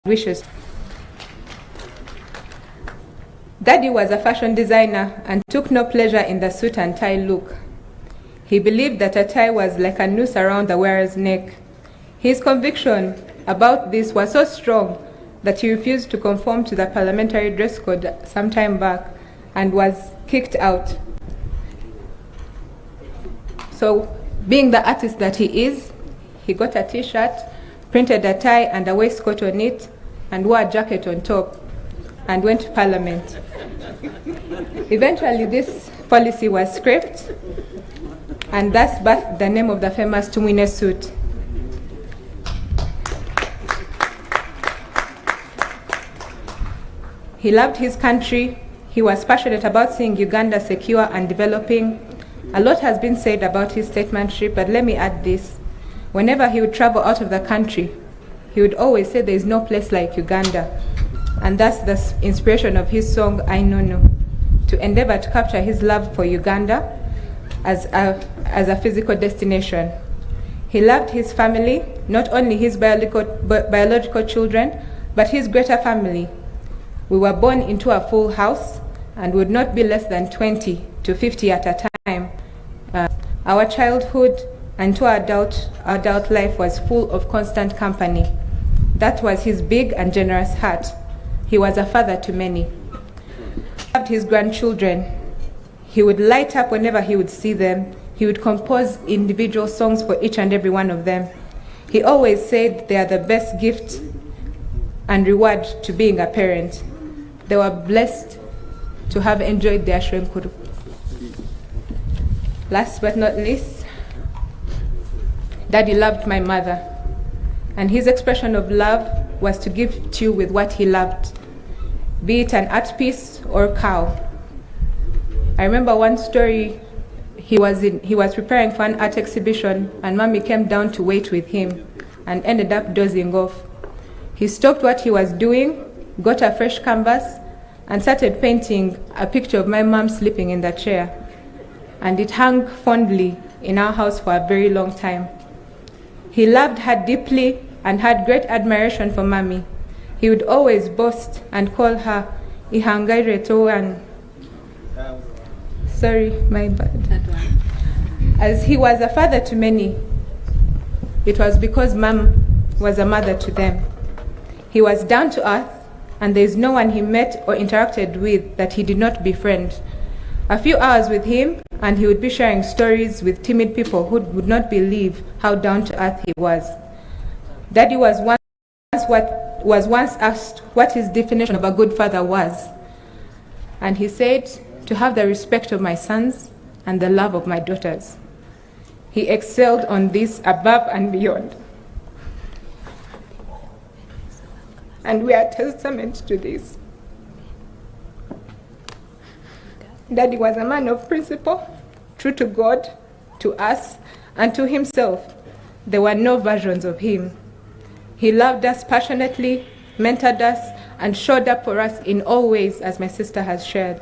wishes. Daddy was a fashion designer and took no pleasure in the suit and tie look. He believed that a tie was like a noose around the wearer's neck. His conviction about this was so strong that he refused to conform to the parliamentary dress code some time back and was kicked out. So, being the artist that he is, he got a t-shirt, printed a tie and a waistcoat on it, and wore a jacket on top, and went to Parliament. Eventually, this policy was scrapped, and thus birthed the name of the famous Tumwine suit. He loved his country. He was passionate about seeing Uganda secure and developing. A lot has been said about his statesmanship, but let me add this. Whenever he would travel out of the country, he would always say there is no place like Uganda. And that's the inspiration of his song, I Know No, to endeavor to capture his love for Uganda as a physical destination. He loved his family, not only his biological children, but his greater family. We were born into a full house and would not be less than 20 to 50 at a time. Our childhood and to adult life was full of constant company. That was his big and generous heart. He was a father to many. He loved his grandchildren. He would light up whenever he would see them. He would compose individual songs for each and every one of them. He always said they are the best gift and reward to being a parent. They were blessed to have enjoyed their shrenkuru. Last but not least, Daddy loved my mother, and his expression of love was to gift you with what he loved, be it an art piece or cow. I remember one story. He was preparing for an art exhibition, and Mommy came down to wait with him and ended up dozing off. He stopped what he was doing, got a fresh canvas, and started painting a picture of my mom sleeping in the chair. And it hung fondly in our house for a very long time. He loved her deeply and had great admiration for Mommy. He would always boast and call her Ihangaire Toan. Sorry, my bad. As he was a father to many, it was because Mom was a mother to them. He was down to earth, and there is no one he met or interacted with that he did not befriend. A few hours with him, and he would be sharing stories with timid people who would not believe how down to earth he was. Daddy was once asked what his definition of a good father was, and he said, to have the respect of my sons and the love of my daughters. He excelled on this above and beyond. And we are testament to this. Daddy was a man of principle, true to God, to us, and to himself. There were no versions of him. He loved us passionately, mentored us, and showed up for us in all ways, as my sister has shared.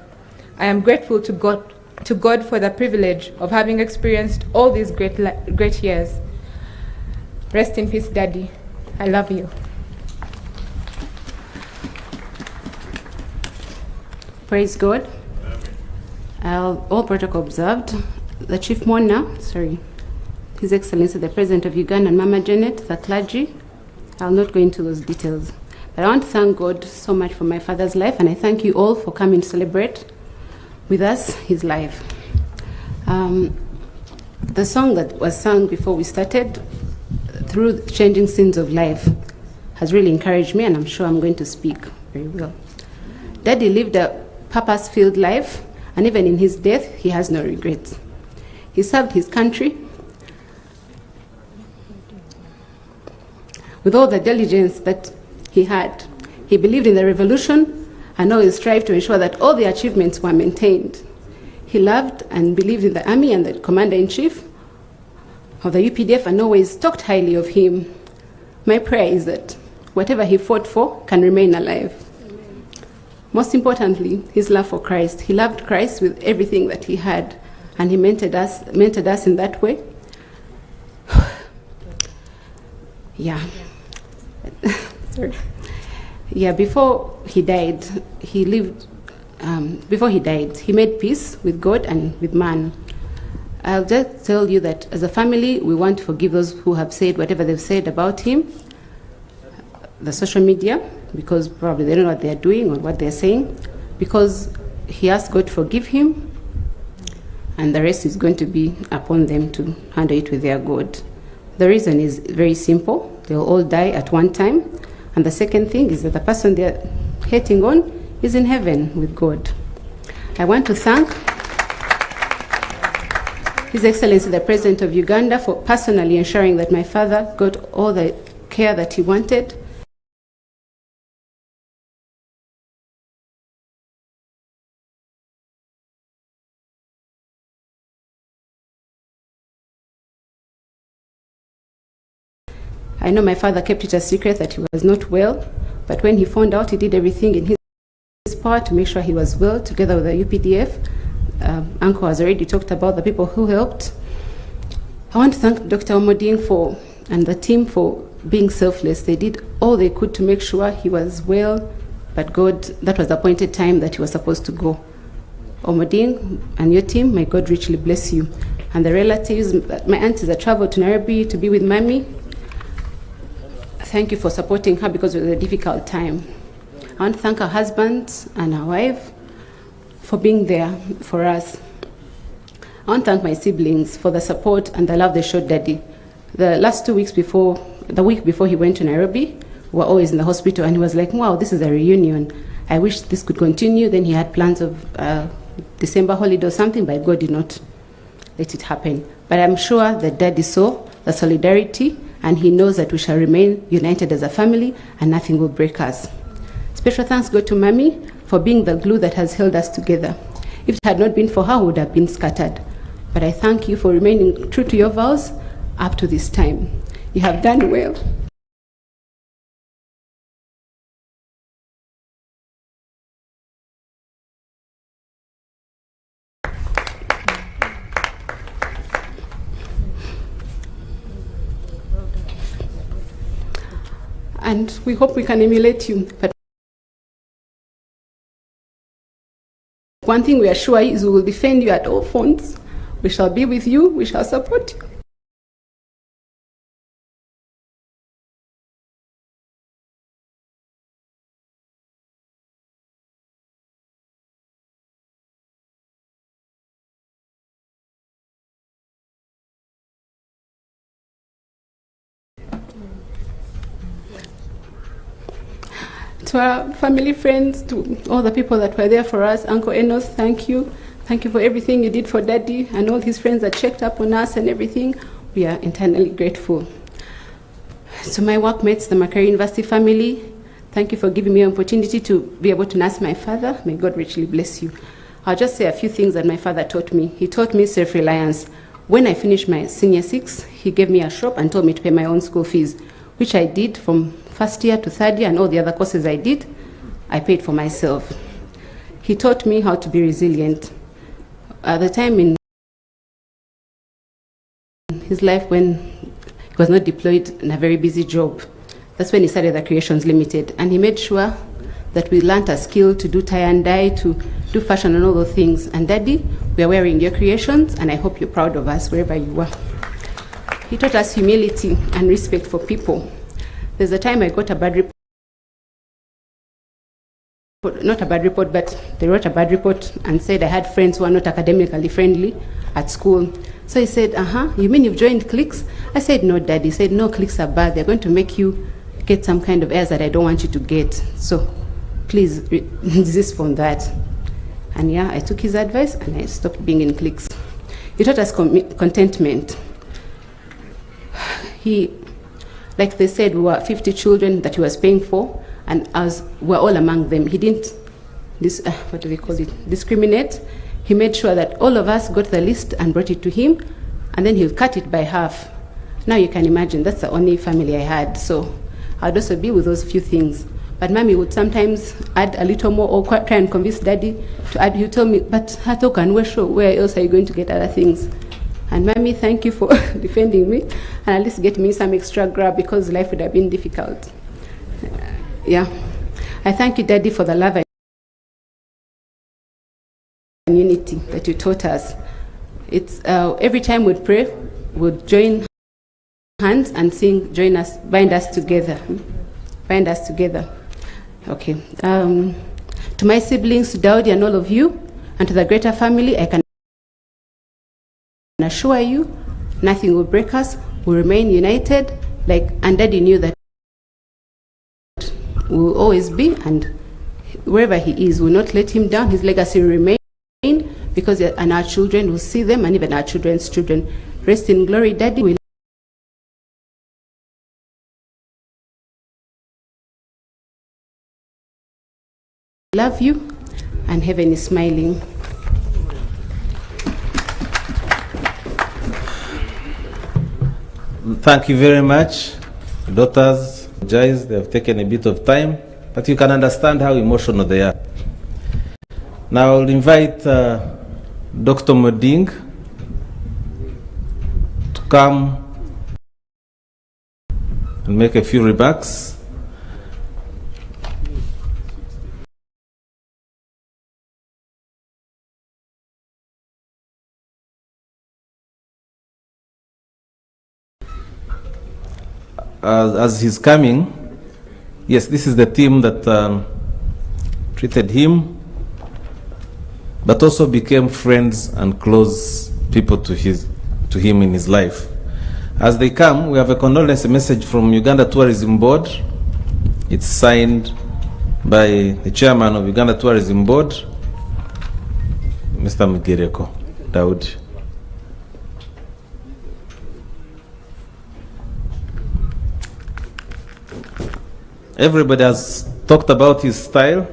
I am grateful to God for the privilege of having experienced all these great years. Rest in peace, Daddy. I love you. Praise God. All protocol observed. The Chief Mourner, His Excellency the President of Uganda and Mama Janet, the clergy. I'll not go into those details. But I want to thank God so much for my father's life, and I thank you all for coming to celebrate with us his life. The song that was sung before we started, Through Changing Scenes of Life, has really encouraged me, and I'm sure I'm going to speak very well. Daddy lived a purpose-filled life, and even in his death, he has no regrets. He served his country with all the diligence that he had. He believed in the revolution and always strived to ensure that all the achievements were maintained. He loved and believed in the army and the commander-in-chief of the UPDF and always talked highly of him. My prayer is that whatever he fought for can remain alive. Most importantly, his love for Christ. He loved Christ with everything that he had, and he mentored us in that way. Yeah. Sorry. Yeah, before he died, he made peace with God and with man. I'll just tell you that as a family, we want to forgive those who have said whatever they've said about him, the social media, because probably they don't know what they're doing or what they're saying, because he asked God to forgive him, and the rest is going to be upon them to handle it with their God. The reason is very simple. They'll all die at one time. And the second thing is that the person they're hating on is in heaven with God. I want to thank His Excellency the President of Uganda for personally ensuring that my father got all the care that he wanted. I know my father kept it a secret that he was not well, but when he found out, he did everything in his power to make sure he was well, together with the UPDF. Uncle has already talked about the people who helped. I want to thank Dr. Omoding and the team for being selfless. They did all they could to make sure he was well, but God, that was the appointed time that he was supposed to go. Omoding and your team, may God richly bless you. And the relatives, my aunties that traveled to Nairobi to be with Mommy, thank you for supporting her because it was a difficult time. I want to thank her husband and her wife for being there for us. I want to thank my siblings for the support and the love they showed Daddy. The week before he went to Nairobi, we were always in the hospital, and he was like, wow, this is a reunion. I wish this could continue. Then he had plans of December holiday or something, but God did not let it happen. But I'm sure that Daddy saw the solidarity, and he knows that we shall remain united as a family and nothing will break us. Special thanks go to Mommy for being the glue that has held us together. If it had not been for her, we would have been scattered. But I thank you for remaining true to your vows up to this time. You have done well. And we hope we can emulate you. But one thing we are sure is we will defend you at all fronts. We shall be with you. We shall support you. To our family, friends, to all the people that were there for us, Uncle Enos, thank you. Thank you for everything you did for Daddy and all his friends that checked up on us and everything. We are eternally grateful. To my workmates, the Makerere University family, thank you for giving me an opportunity to be able to nurse my father. May God richly bless you. I'll just say a few things that my father taught me. He taught me self-reliance. When I finished my senior 6, he gave me a shop and told me to pay my own school fees, which I did from first year to third year, and all the other courses I did, I paid for myself. He taught me how to be resilient. At the time in his life when he was not deployed in a very busy job, that's when he started the Creations Limited, and he made sure that we learned a skill to do tie and dye, to do fashion and all those things. And Daddy, we are wearing your creations, and I hope you're proud of us wherever you are. He taught us humility and respect for people. There's a time I got a bad report, not a bad report, but they wrote a bad report and said I had friends who are not academically friendly at school. So he said, you mean you've joined cliques? I said, no, Daddy. He said, no, cliques are bad. They're going to make you get some kind of airs that I don't want you to get. So please desist from that. And yeah, I took his advice and I stopped being in cliques. He taught us contentment. Like they said, we were 50 children that he was paying for, and as we're all among them, he didn't, discriminate. He made sure that all of us got the list and brought it to him, and then he'll cut it by half. Now you can imagine, that's the only family I had, so I'd also be with those few things. But Mommy would sometimes add a little more or try and convince Daddy to add. He'd tell me, but Hatokan, where else are you going to get other things? And Mommy, thank you for defending me and at least getting me some extra grab because life would have been difficult. Yeah. I thank you, Daddy, for the love and unity that you taught us. It's every time we'd pray, we'd join hands and sing, join us, bind us together. Bind us together. Okay. To my siblings, to Daudi and all of you, and to the greater family, I can assure you, nothing will break us. We'll remain united, and Daddy knew that we will always be, and wherever he is, we'll not let him down. His legacy will remain, because and our children will see them, and even our children's children. Rest in glory, Daddy. We love you, and heaven is smiling. Thank you very much. Daughters, guys, they have taken a bit of time, but you can understand how emotional they are. Now I'll invite Dr. Moding to come and make a few remarks. As he's coming, yes, this is the team that treated him, but also became friends and close people to him in his life. As they come, we have a condolence message from Uganda Tourism Board. It's signed by the chairman of Uganda Tourism Board, Mr. Mugireko Daudi. Everybody has talked about his style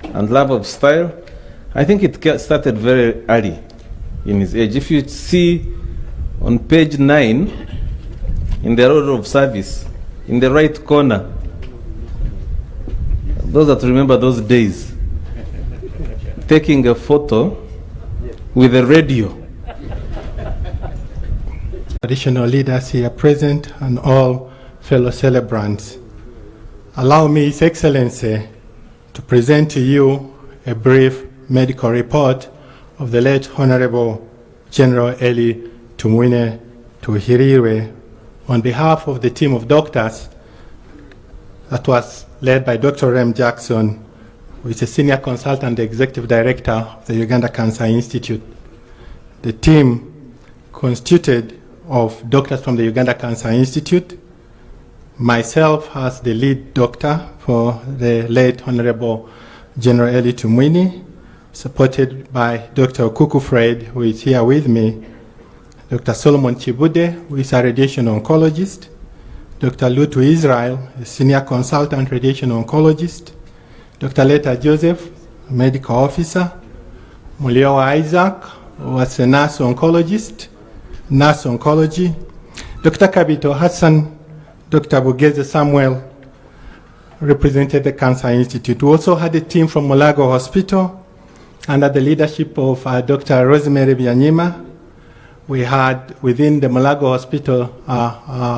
and love of style. I think it started very early in his age. If you see on page 9, in the order of service, in the right corner, those that remember those days, taking a photo with a radio. Traditional leaders here present and all fellow celebrants. Allow me, His Excellency, to present to you a brief medical report of the late Honorable General Elly Tumwine Tuhiriwe on behalf of the team of doctors that was led by Dr. Rem Jackson, who is a senior consultant, executive director of the Uganda Cancer Institute. The team constituted of doctors from the Uganda Cancer Institute, myself as the lead doctor for the late Honorable General Elly Tumwine, supported by Dr. Okuku Fred, who is here with me, Dr. Solomon Chibude, who is a radiation oncologist, Dr. Lutu Israel, a senior consultant radiation oncologist, Dr. Leta Joseph, a medical officer, Muliowa Isaac, who was a nurse oncologist, nurse oncology, Dr. Kabito Hassan, Dr. Bugeze Samuel represented the Cancer Institute. We also had a team from Mulago Hospital under the leadership of Dr. Rosemary Byanyima. We had within the Mulago Hospital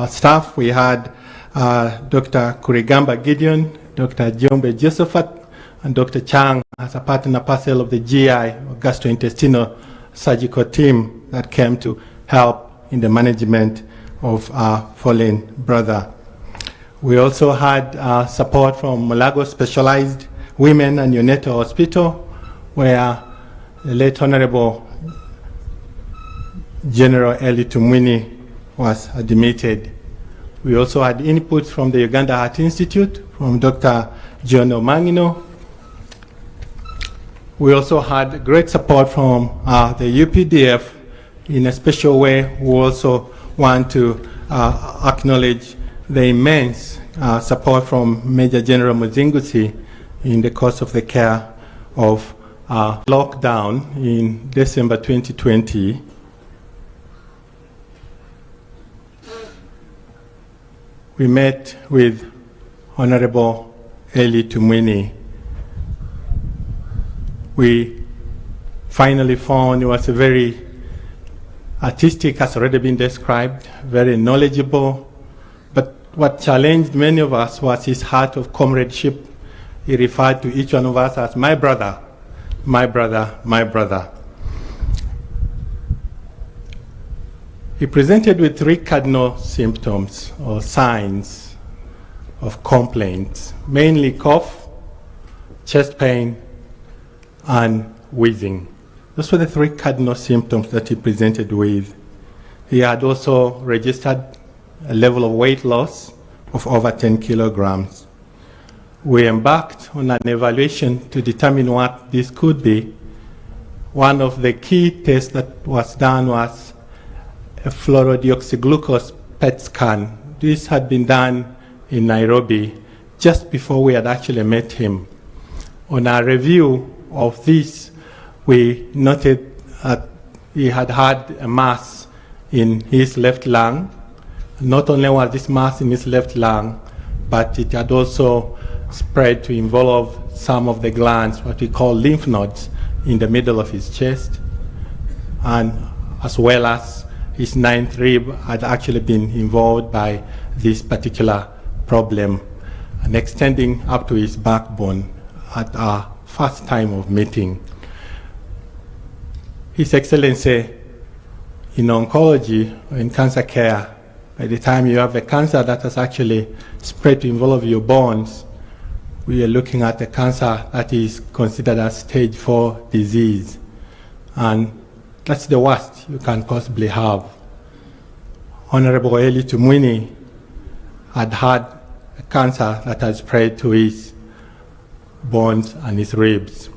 staff, we had Dr. Kurigamba Gideon, Dr. Jombe Josephat, and Dr. Chang as a part and a parcel of the GI, or gastrointestinal surgical team that came to help in the management of our fallen brother. We also had support from Mulago Specialized Women and Neonatal Hospital, where the late Honorable General Elly Tumwine was admitted. We also had input from the Uganda Heart Institute, from Dr. John Omangino. We also had great support from the UPDF in a special way. We also want to acknowledge the immense support from Major General Muzingusi in the course of the care of lockdown in December 2020. We met with Honorable Elly Tumwine. We finally found he was a very artistic, has already been described, very knowledgeable, but what challenged many of us was his heart of comradeship, he referred to each one of us as my brother, my brother, my brother. He presented with 3 cardinal symptoms or signs of complaints, mainly cough, chest pain, and wheezing. Those were the 3 cardinal symptoms that he presented with. He had also registered a level of weight loss of over 10 kilograms. We embarked on an evaluation to determine what this could be. One of the key tests that was done was a fluorodeoxyglucose PET scan. This had been done in Nairobi just before we had actually met him. On our review of this, we noted that he had had a mass in his left lung. Not only was this mass in his left lung, but it had also spread to involve some of the glands, what we call lymph nodes, in the middle of his chest, and as well as his 9th rib had actually been involved by this particular problem, and extending up to his backbone at our first time of meeting. His Excellency, in oncology, or in cancer care, by the time you have a cancer that has actually spread to involve your bones, we are looking at a cancer that is considered as stage 4 disease. And that's the worst you can possibly have. Honorable Elly Tumwine had had a cancer that had spread to his bones and his ribs.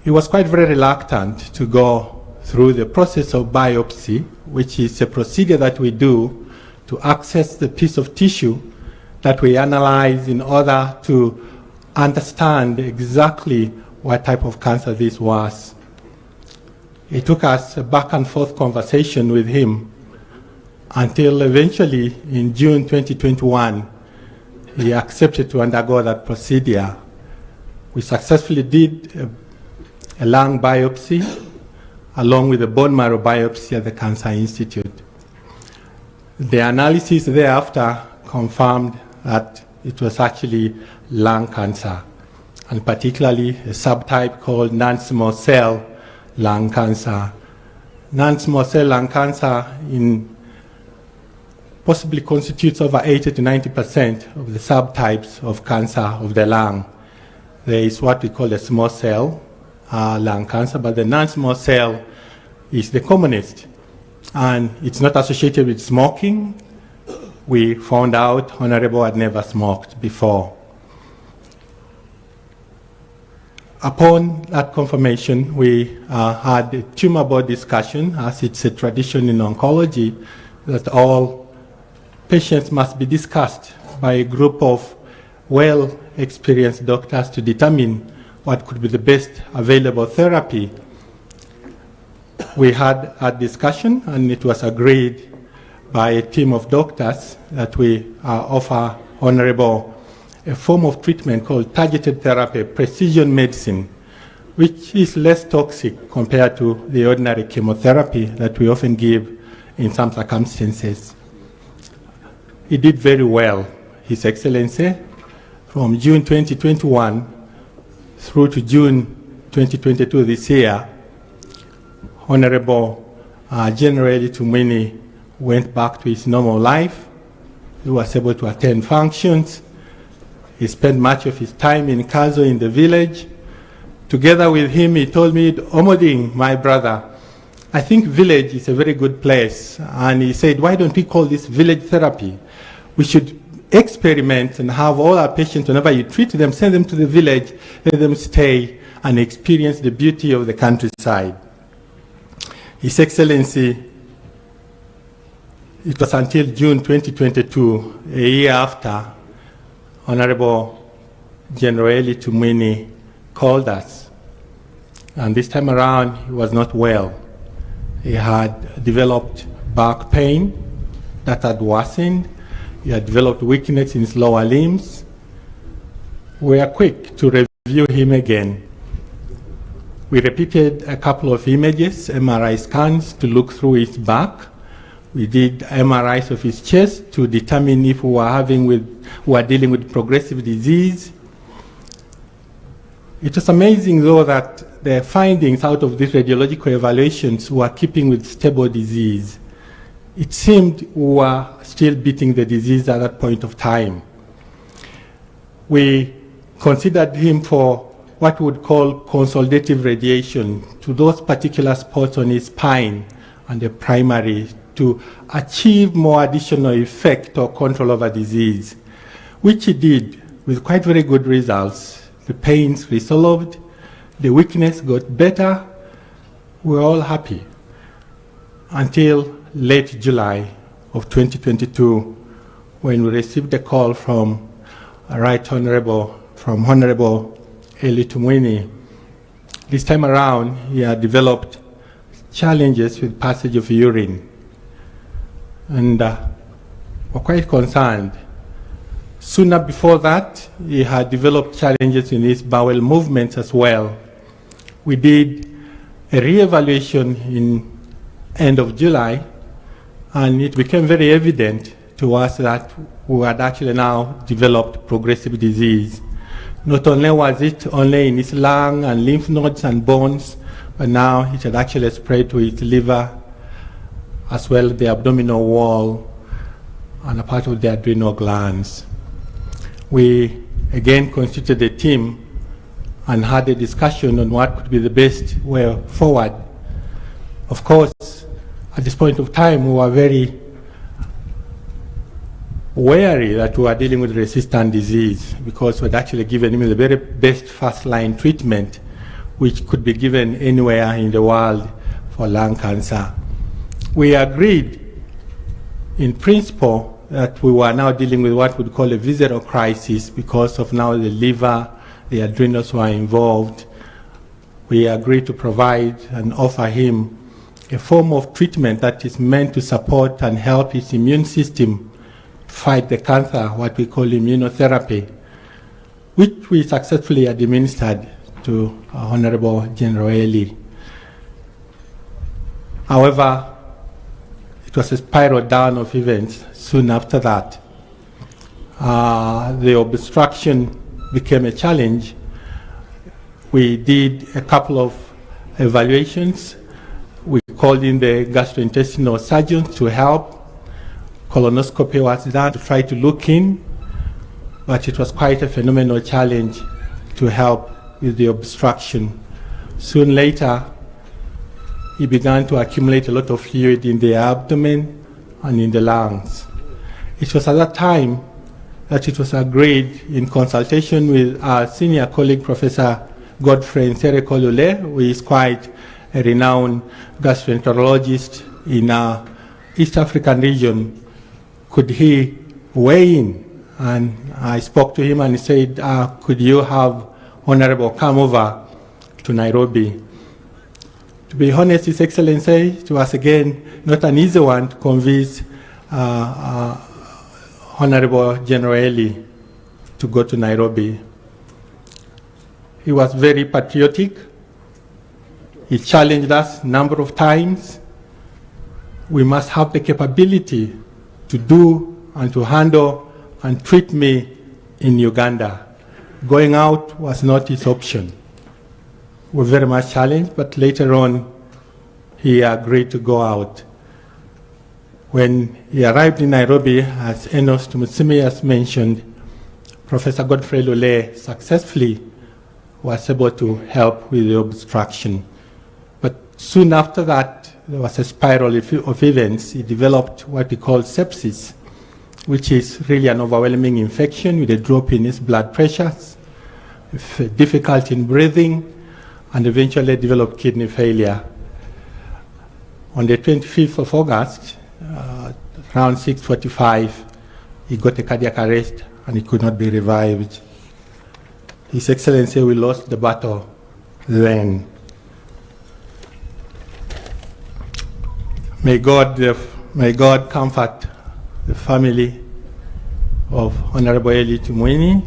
He was quite very reluctant to go through the process of biopsy, which is a procedure that we do to access the piece of tissue that we analyze in order to understand exactly what type of cancer this was. It took us a back and forth conversation with him until eventually in June 2021, he accepted to undergo that procedure. We successfully did a lung biopsy along with a bone marrow biopsy at the Cancer Institute. The analysis thereafter confirmed that it was actually lung cancer, and particularly a subtype called non-small cell lung cancer. Non-small cell lung cancer possibly constitutes over 80 to 90% of the subtypes of cancer of the lung. There is what we call a small cell lung cancer, but the non-small cell is the commonest, and it's not associated with smoking. We found out Honorable had never smoked before. Upon that confirmation, we had a tumor board discussion, as it's a tradition in oncology that all patients must be discussed by a group of well-experienced doctors to determine what could be the best available therapy. We had a discussion, and it was agreed by a team of doctors that we offer Honorable a form of treatment called targeted therapy, precision medicine, which is less toxic compared to the ordinary chemotherapy that we often give in some circumstances. He did very well, His Excellency. From June 2021 through to June 2022 this year, Honorable General Elly Tumwine went back to his normal life. He was able to attend functions. He spent much of his time in Kazo in the village. Together with him, he told me, Omoding, my brother, I think village is a very good place. And he said, why don't we call this village therapy? We should experiment and have all our patients, whenever you treat them, send them to the village, let them stay and experience the beauty of the countryside. His Excellency, it was until June 2022, a year after, Honorable General Elly Tumwine called us. And this time around, he was not well. He had developed back pain that had worsened. He had developed weakness in his lower limbs. We are quick to review him again. We repeated a couple of images, MRI scans, to look through his back. We did MRIs of his chest to determine if we were dealing with progressive disease. It was amazing, though, that the findings out of these radiological evaluations were keeping with stable disease. It seemed we were still beating the disease at that point of time. We considered him for what we would call consolidative radiation to those particular spots on his spine and the primary to achieve more additional effect or control over disease, which he did with quite very good results. The pains resolved, the weakness got better. We were all happy until late July of 2022 when we received a call from Honorable Elly Tumwine. This time around, he had developed challenges with passage of urine, and were quite concerned. Sooner before that, he had developed challenges in his bowel movements as well. We did a re-evaluation in end of July, and it became very evident to us that we had actually now developed progressive disease. Not only was it only in his lung and lymph nodes and bones, but now it had actually spread to his liver, as well as the abdominal wall and a part of the adrenal glands. We again constituted a team and had a discussion on what could be the best way forward. Of course, at this point of time, we were very wary that we were dealing with resistant disease because we had actually given him the very best first-line treatment which could be given anywhere in the world for lung cancer. We agreed in principle that we were now dealing with what we'd call a visceral crisis because of now the liver, the adrenals were involved. We agreed to provide and offer him a form of treatment that is meant to support and help his immune system fight the cancer, what we call immunotherapy, which we successfully administered to Honorable General Elly. However, it was a spiral down of events soon after that. The obstruction became a challenge. We did a couple of evaluations. We called in the gastrointestinal surgeon to help. Colonoscopy was done to try to look in, but it was quite a phenomenal challenge to help with the obstruction. Soon later, he began to accumulate a lot of fluid in the abdomen and in the lungs. It was at that time that it was agreed in consultation with our senior colleague, Professor Godfrey Kololo, who is quite a renowned gastroenterologist in our East African region. Could he weigh in? And I spoke to him and he said, could you have Honorable come over to Nairobi? To be honest, His Excellency, it was again not an easy one to convince Honorable General Elly to go to Nairobi. He was very patriotic. He challenged us a number of times. We must have the capability to do and to handle and treat me in Uganda. Going out was not his option. We were very much challenged, but later on, he agreed to go out. When he arrived in Nairobi, as Enos Tumutsimi has mentioned, Professor Godfrey Lule successfully was able to help with the obstruction. But soon after that, there was a spiral of events. He developed what we call sepsis, which is really an overwhelming infection with a drop in his blood pressures, difficulty in breathing, and eventually developed kidney failure. On the 25th of August, around 6:45, he got a cardiac arrest and he could not be revived. His Excellency, we lost the battle then. May God comfort the family of Honorable Elly Tumwine.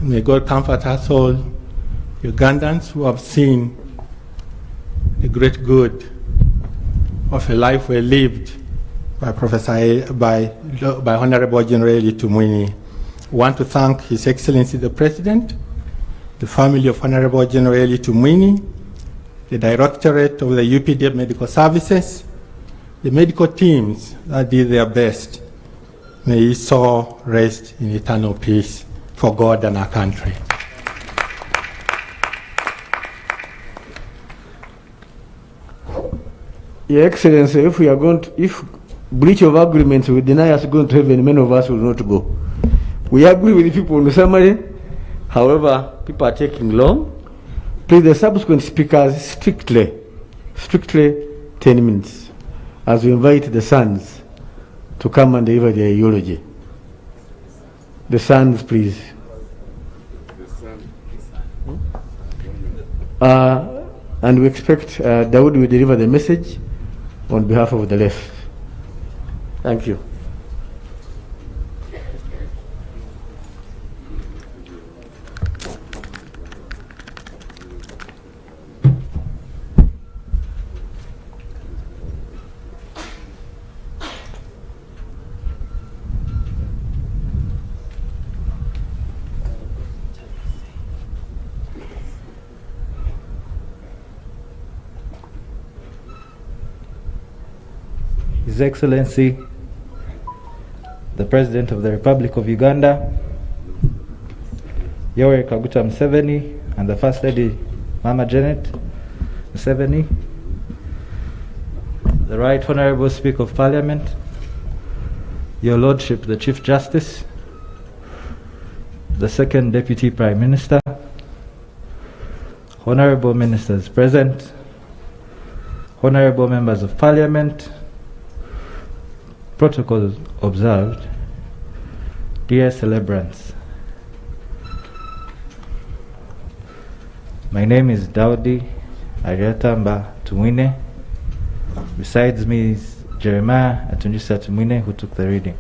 May God comfort us all Ugandans who have seen the great good of a life well lived by Honorable General Elly Tumwine. We want to thank His Excellency the President the family of Honorable General Elly Tumwine, the Directorate of the UPDF Medical Services, the medical teams that did their best. May his soul rest in eternal peace for God and our country. Your Excellency, if breach of agreements will deny us going to heaven, many of us will not go. We agree with the people in the summary. However, people are taking long. Please, the subsequent speakers, strictly 10 minutes, as we invite the sons to come and deliver their eulogy. The sons, please. And we expect Dawood will deliver the message on behalf of the left. Thank you. His Excellency, the President of the Republic of Uganda, Yoweri Kaguta Museveni, and the First Lady, Mama Janet Museveni, the Right Honorable Speaker of Parliament, Your Lordship, the Chief Justice, the Second Deputy Prime Minister, Honorable Ministers present, Honorable Members of Parliament, protocols observed, dear celebrants. My name is Daudi Ariatamba Tumwine. Besides me is Jeremiah Atunjisa Tumwine, who took the reading.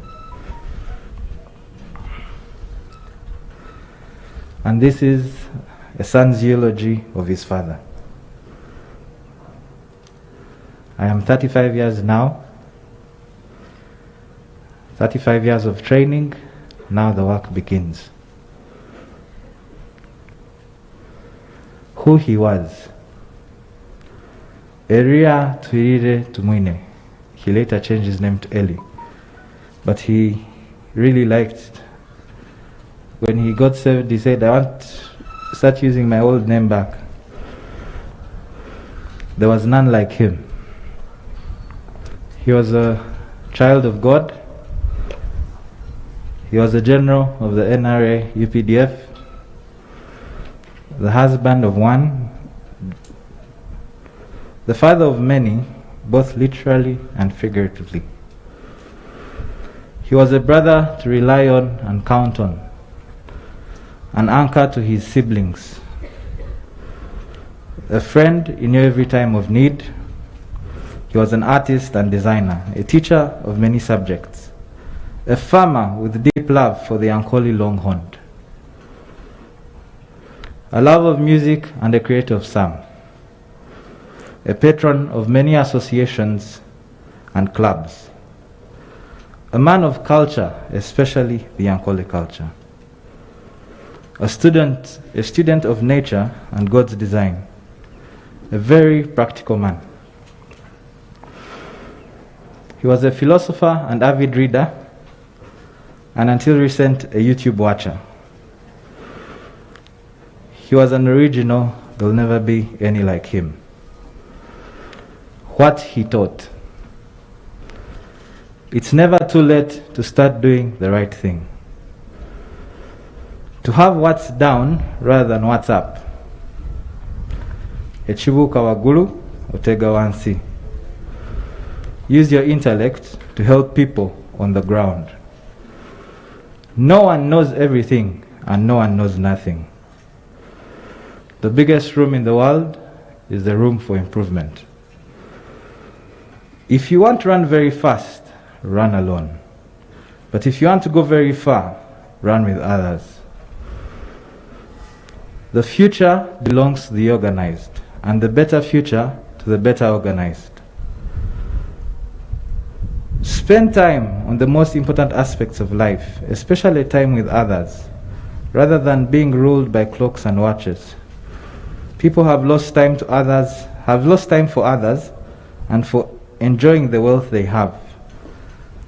And this is a son's eulogy of his father. I am 35 years now. 35 years of training, now the work begins. Who he was. Eria Tuirire Tumwine. He later changed his name to Elly. But he really liked, when he got saved, he said, I want to start using my old name back. There was none like him. He was a child of God. He was a general of the NRA UPDF, the husband of one, the father of many, both literally and figuratively. He was a brother to rely on and count on, an anchor to his siblings, a friend in every time of need. He was an artist and designer, a teacher of many subjects, a farmer with deep love for the Ankoli longhorned, a lover of music and a creator of psalm, a patron of many associations and clubs, a man of culture, especially the Ankoli culture, a student of nature and God's design, a very practical man. He was a philosopher and avid reader, and until recent, a YouTube watcher. He was an original, there will never be any like him. What he taught. It's never too late to start doing the right thing. To have what's down rather than what's up. Echibuka wagulu, otega wansi. Use your intellect to help people on the ground. No one knows everything and no one knows nothing. The biggest room in the world is the room for improvement. If you want to run very fast, run alone. But if you want to go very far, run with others. The future belongs to the organized, and the better future to the better organized. Spend time on the most important aspects of life, especially time with others. rather than being ruled by clocks and watches. People have lost time for others and for enjoying the wealth they have.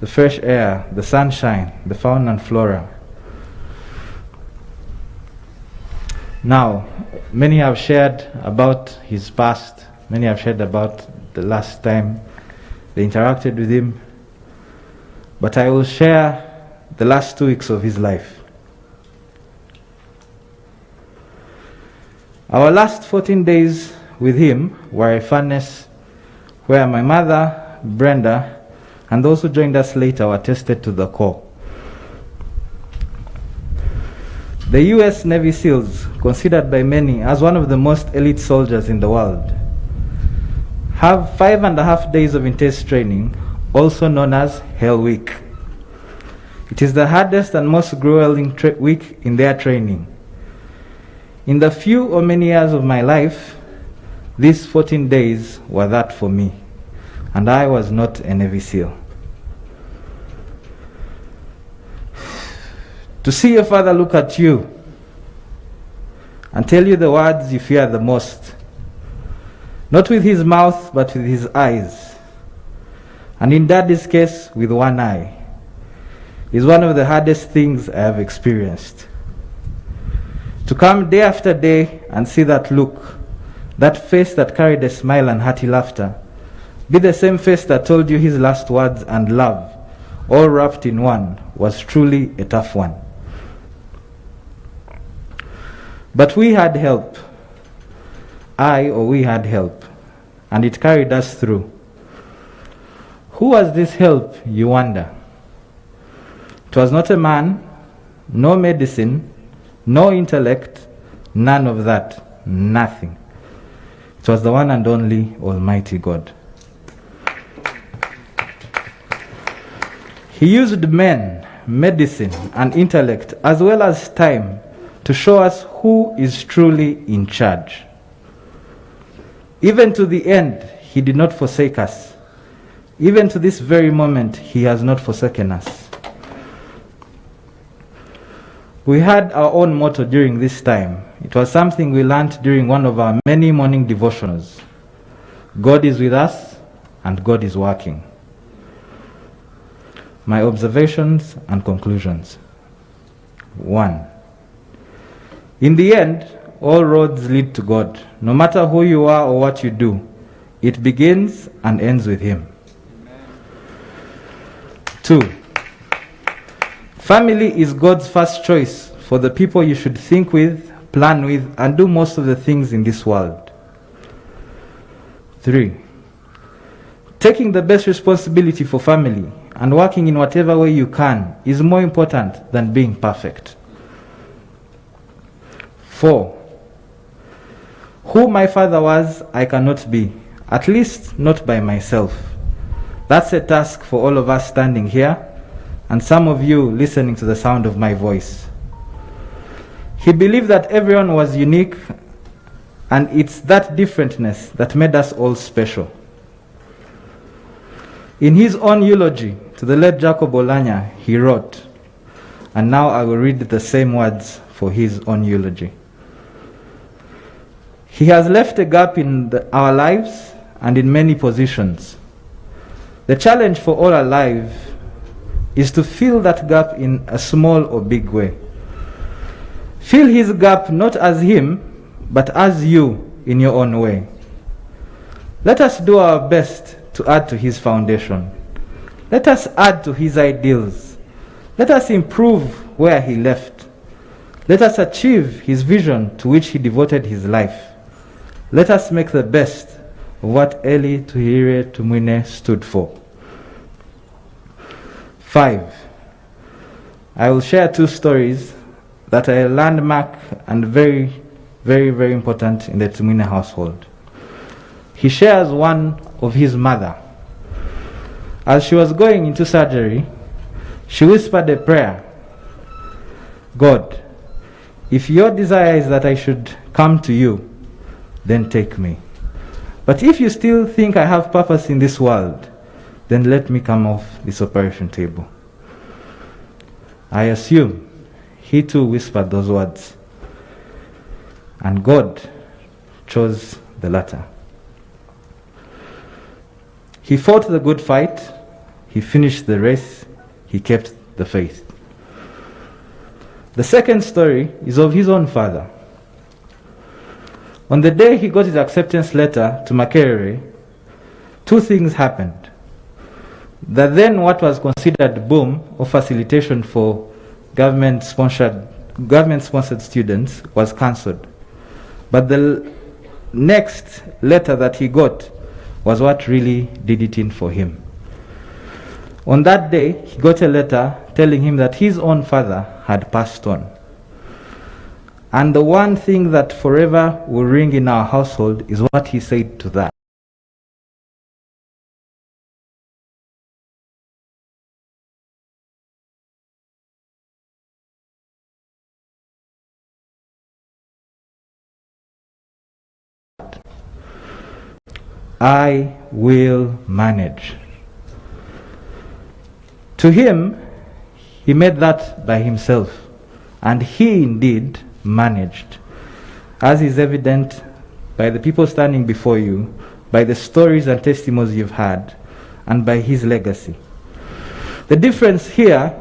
The fresh air, the sunshine, the fauna and flora. Now, many have shared about his past. Many have shared about the last time they interacted with him. But I will share the last 2 weeks of his life. Our last 14 days with him were a furnace where my mother, Brenda, and those who joined us later were tested to the core. The US Navy SEALs, considered by many as one of the most elite soldiers in the world, have 5.5 days of intense training, also known as Hell Week. It is the hardest and most grueling week in their training. In the few or many years of my life, these 14 days were that for me, and I was not a Navy SEAL. To see your father look at you and tell you the words you fear the most, not with his mouth, but with his eyes, and in Daddy's case, with one eye, is one of the hardest things I have experienced. To come day after day and see that look, that face that carried a smile and hearty laughter, be the same face that told you his last words and love, all wrapped in one, was truly a tough one. But we had help. We had help, and it carried us through. Who was this help, you wonder? It was not a man, no medicine, no intellect, none of that, nothing. It was the one and only Almighty God. He used men, medicine, and intellect, as well as time, to show us who is truly in charge. Even to the end, he did not forsake us. Even to this very moment, he has not forsaken us. We had our own motto during this time. It was something we learned during one of our many morning devotionals. God is with us, and God is working. My observations and conclusions. 1. In the end, all roads lead to God. No matter who you are or what you do, it begins and ends with Him. 2. Family is God's first choice for the people you should think with, plan with, and do most of the things in this world. 3. Taking the best responsibility for family and working in whatever way you can is more important than being perfect. 4. Who my father was, I cannot be, at least not by myself. That's a task for all of us standing here, and some of you listening to the sound of my voice. He believed that everyone was unique, and it's that differentness that made us all special. In his own eulogy to the late Jacob Olanya, he wrote, and now I will read the same words for his own eulogy. He has left a gap in our lives and in many positions. The challenge for all alive is to fill that gap in a small or big way. Fill his gap not as him, but as you in your own way. Let us do our best to add to his foundation. Let us add to his ideals. Let us improve where he left. Let us achieve his vision to which he devoted his life. Let us make the best of what Elly Tumwine stood for. 5. I will share 2 stories that are a landmark and very, very, very important in the Tumwine household. He shares one of his mother. As she was going into surgery, she whispered a prayer. God, if your desire is that I should come to you, then take me. But if you still think I have purpose in this world, then let me come off this operation table. I assume he too whispered those words. And God chose the latter. He fought the good fight, he finished the race, he kept the faith. The second story is of his own father. On the day he got his acceptance letter to Makerere, two things happened. That then what was considered boom or facilitation for government-sponsored students was cancelled. But the next letter that he got was what really did it in for him. On that day, he got a letter telling him that his own father had passed on. And the one thing that forever will ring in our household is what he said to that. I will manage. To him, he made that by himself, and he indeed managed, as is evident by the people standing before you, by the stories and testimonies you've had, and by his legacy. The difference here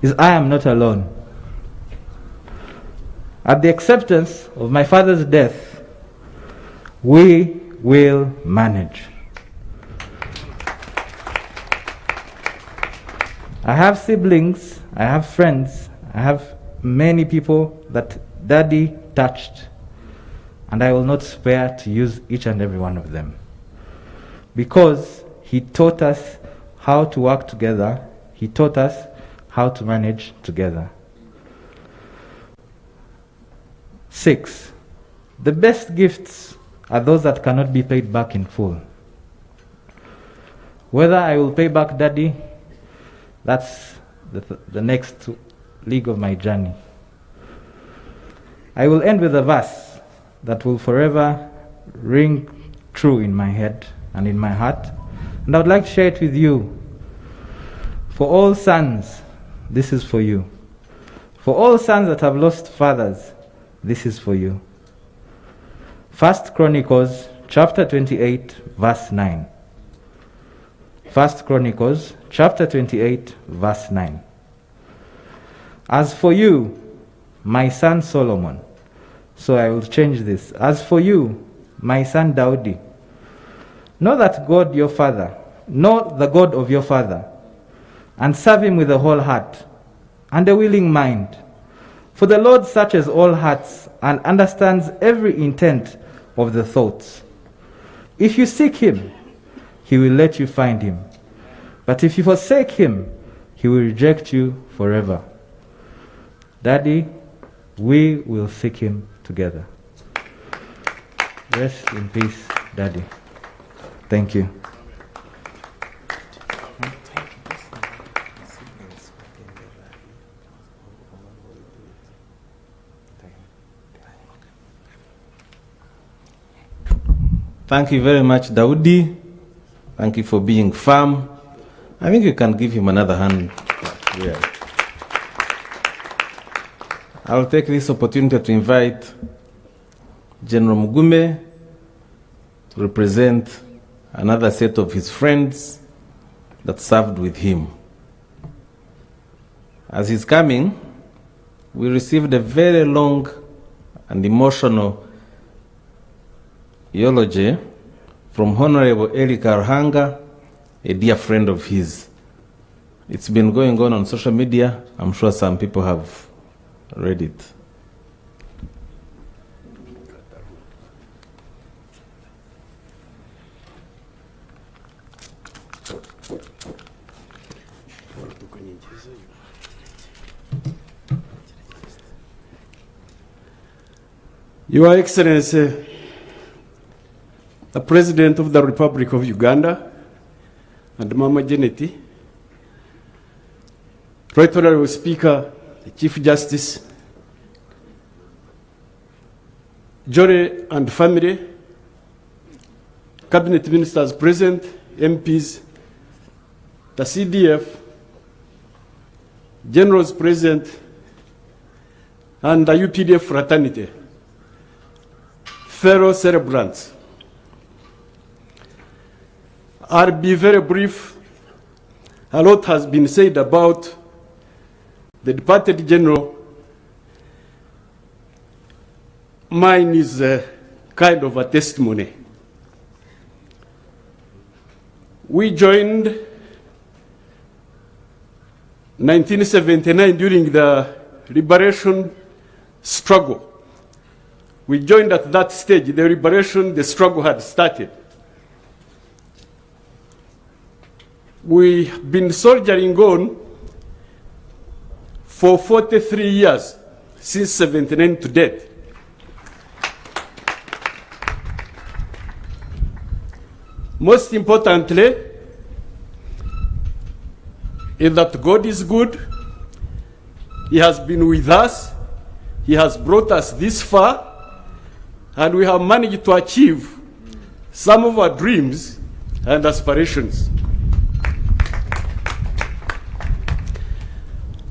is I am not alone. At the acceptance of my father's death, we will manage. I have siblings, I have friends, I have many people that Daddy touched, and I will not spare to use each and every one of them. Because he taught us how to work together, he taught us how to manage together. 6, the best gifts are those that cannot be paid back in full. Whether I will pay back Daddy, that's the next leg of my journey. I will end with a verse that will forever ring true in my head and in my heart, and I would like to share it with you. For all sons, this is for you. For all sons that have lost fathers, this is for you. 1 Chronicles chapter 28, verse 9. 1 Chronicles chapter 28, verse 9. As for you, my son Solomon, so I will change this. As for you, my son Daudi, know that God your father, know the God of your father, and serve him with a whole heart and a willing mind. For the Lord searches all hearts and understands every intent of the thoughts. If you seek him, he will let you find him. But if you forsake him, he will reject you forever. Daddy, we will seek him together. Rest in peace, Daddy. Thank you. Thank you very much, Daudi. Thank you for being firm. I think you can give him another hand. Yeah. I'll take this opportunity to invite General Mugume to represent another set of his friends that served with him. As he's coming, we received a very long and emotional eulogy from Honorable Elly, a dear friend of his. It's been going on social media. I'm sure some people have read it. Your Excellency, the President of the Republic of Uganda, and Mama Janeti, Right Honorable Speaker, the Chief Justice, Jory and family, Cabinet Ministers present, MPs, the CDF, Generals present, and the UPDF fraternity, fellow celebrants. I'll be very brief. A lot has been said about the departed general. Mine is kind of a testimony. We joined 1979 during the liberation struggle. We joined at that stage. The struggle had started. We've been soldiering on for 43 years, since 79 to date. Most importantly, is that God is good. He has been with us. He has brought us this far, and we have managed to achieve some of our dreams and aspirations.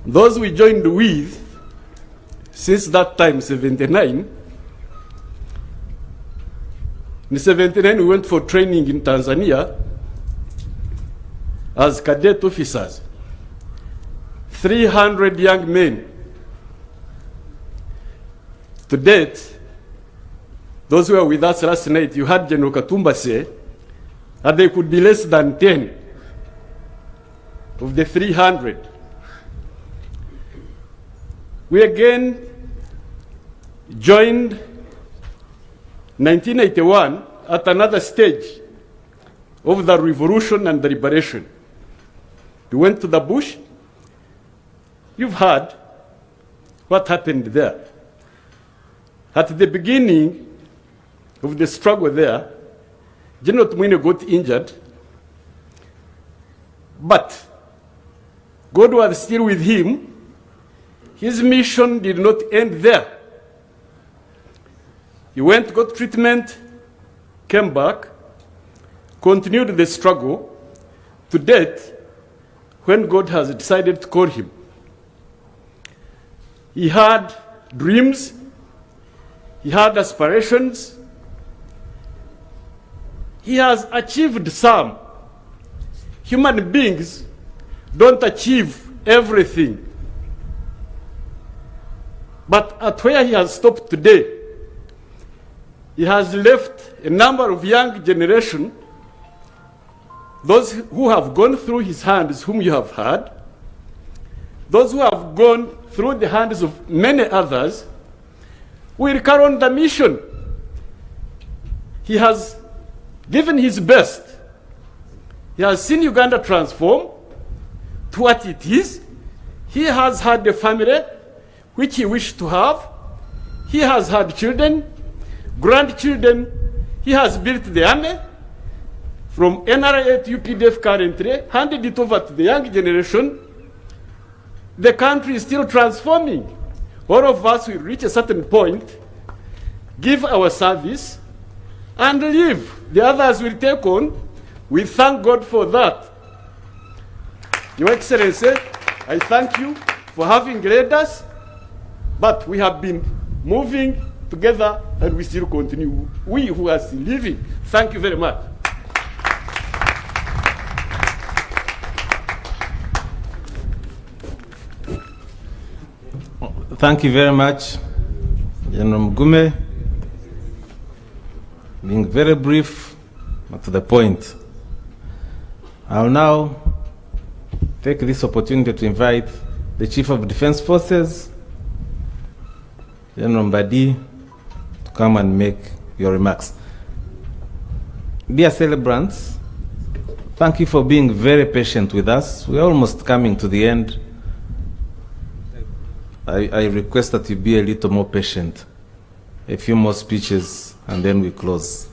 Those we joined with since that time, 79. In 79, we went for training in Tanzania as cadet officers. 300 young men. To date, those who were with us last night, you heard General Katumba say that there could be less than 10 of the 300. We again joined 1981 at another stage of the revolution and the liberation. We went to the bush. You've heard what happened there. At the beginning of the struggle there, General Tumwine got injured, but God was still with him. His mission did not end there. He went, got treatment, came back, continued the struggle to date when God has decided to call him. He had dreams, he had aspirations, he has achieved some. Human beings don't achieve everything. But at where he has stopped today, he has left a number of young generation, those who have gone through his hands, whom you have heard, those who have gone through the hands of many others, will carry on the mission. He has given his best. He has seen Uganda transform to what it is. He has had a family which he wished to have. He has had children, grandchildren. He has built the army from NRA to UPDF currently, handed it over to the young generation. The country is still transforming. All of us will reach a certain point, give our service, and leave. The others will take on. We thank God for that. Your Excellency, I thank you for having led us, but we have been moving together and we still continue. We who are still living, thank you very much. Thank you very much, General Mugume. Being very brief, but to the point. I'll now take this opportunity to invite the Chief of Defense Forces, General Mbadi, to come and make your remarks. Dear celebrants, thank you for being very patient with us. We're almost coming to the end. I request that you be a little more patient. A few more speeches, and then we close.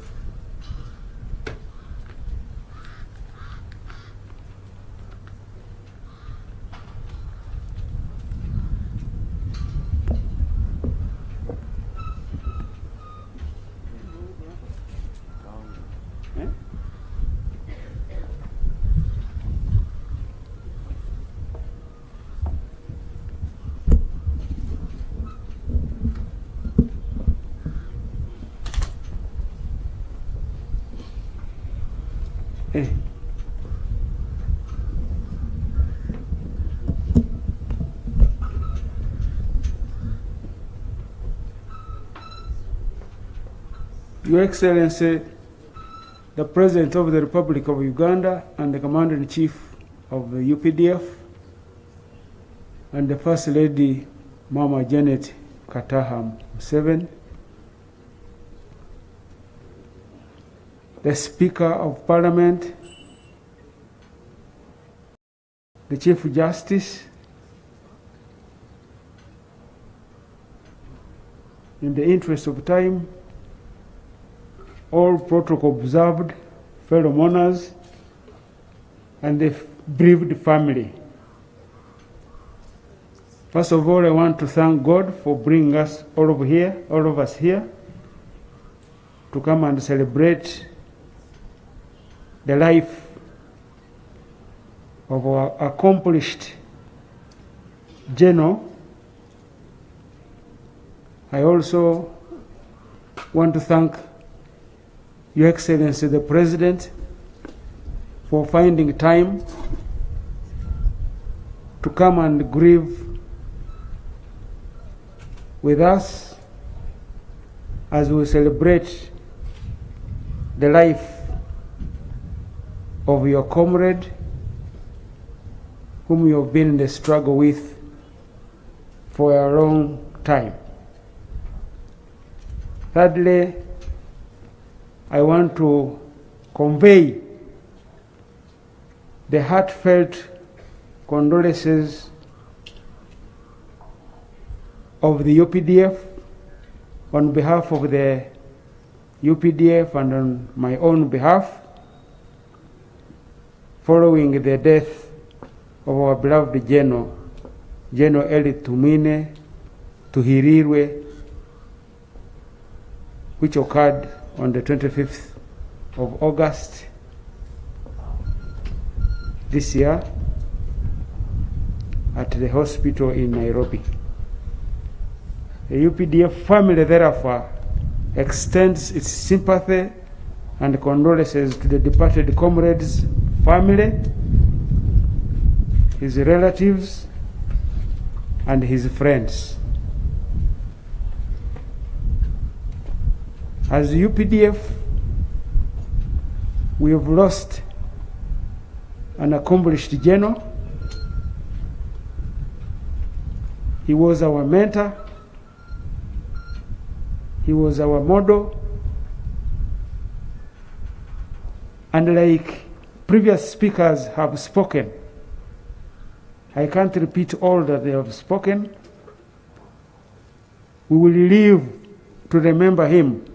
Your Excellency, the President of the Republic of Uganda and the Commander-in-Chief of the UPDF, and the First Lady, Mama Janet Kataham Museveni, the Speaker of Parliament, the Chief Justice, in the interest of time, all protocol observed, fellow mourners, and the bereaved family. First of all, I want to thank God for bringing us all of us here, to come and celebrate the life of our accomplished general. I also want to thank Your Excellency the President for finding time to come and grieve with us as we celebrate the life of your comrade whom you have been in the struggle with for a long time. Thirdly, I want to convey the heartfelt condolences of the UPDF on behalf of the UPDF and on my own behalf, following the death of our beloved General Elly Tumwine Tuhirirwe, which occurred on the 25th of August this year at the hospital in Nairobi. The UPDF family therefore extends its sympathy and condolences to the departed comrade's family, his relatives, and his friends. As UPDF, we have lost an accomplished general. He was our mentor. He was our model. And like previous speakers have spoken, I can't repeat all that they have spoken. We will live to remember him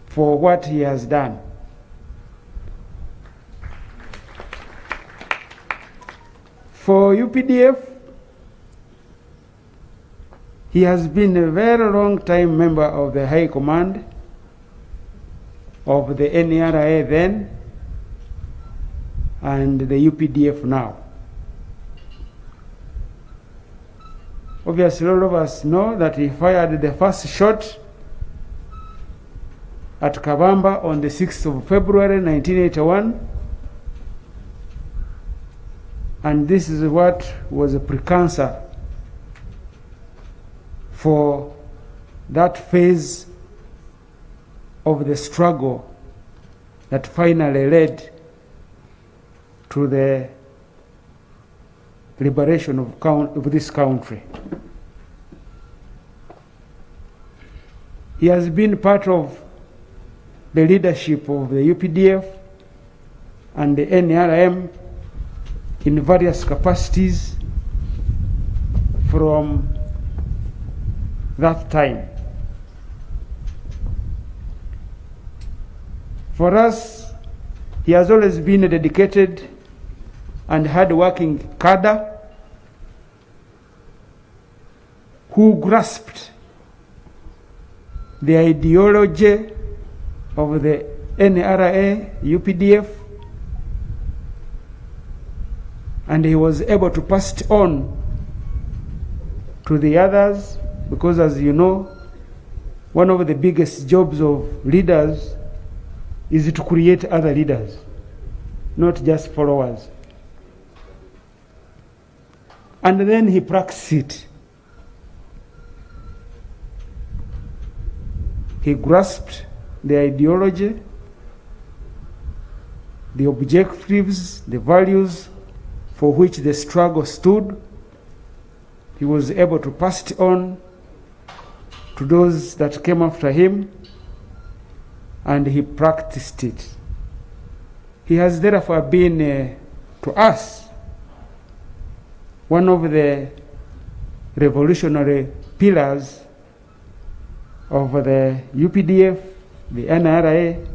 for what he has done. For UPDF, he has been a very long time member of the High Command of the NRA then and the UPDF now. Obviously, all of us know that he fired the first shot at Kabamba on the 6th of February 1981, and this is what was a precursor for that phase of the struggle that finally led to the liberation of this country. He has been part of the leadership of the UPDF and the NRM in various capacities from that time. For us, he has always been a dedicated and hard-working cadre who grasped the ideology of the NRA, UPDF, and he was able to pass it on to the others, because as you know, one of the biggest jobs of leaders is to create other leaders, not just followers. And then he practiced it. He grasped the ideology, the objectives, the values for which the struggle stood. He was able to pass it on to those that came after him, and he practiced it. He has therefore been, to us, one of the revolutionary pillars of the UPDF, the NRA,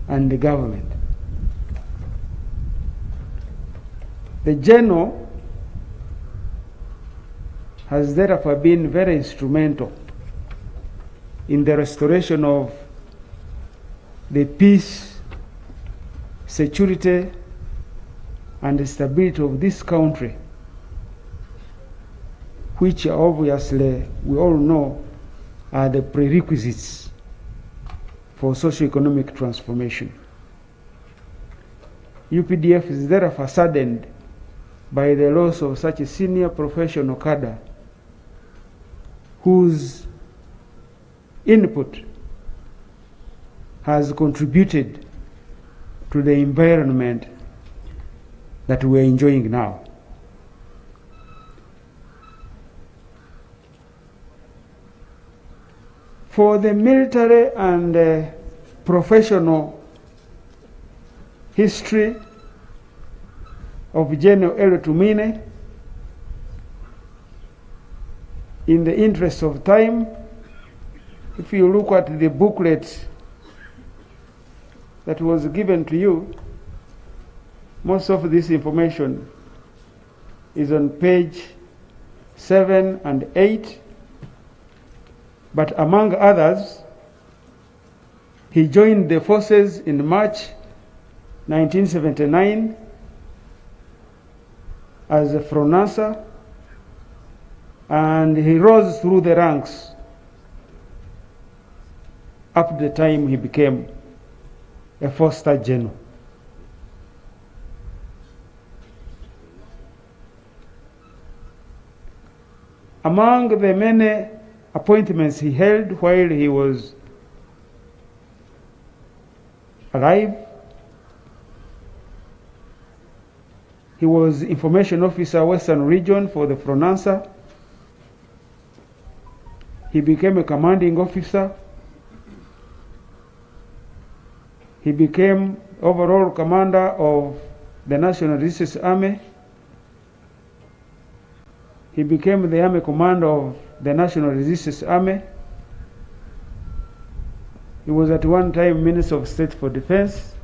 and the government. The General has therefore been very instrumental in the restoration of the peace, security, and the stability of this country, which obviously we all know are the prerequisites for socio-economic transformation. UPDF is therefore saddened by the loss of such a senior professional cadre whose input has contributed to the environment that we're enjoying now. For the military and professional history of General Elly Tumwine, in the interest of time, if you look at the booklet that was given to you, most of this information is on page 7 and 8. But among others, he joined the forces in March 1979 as a Fronasa, and he rose through the ranks up to the time he became a 4-star general. Among the many appointments he held while he was alive, he was Information Officer, Western Region for the Fronasa. He became a commanding officer. He became overall commander of the National Resistance Army. He became the Army Commander of the National Resistance Army. He was at one time Minister of State for Defense.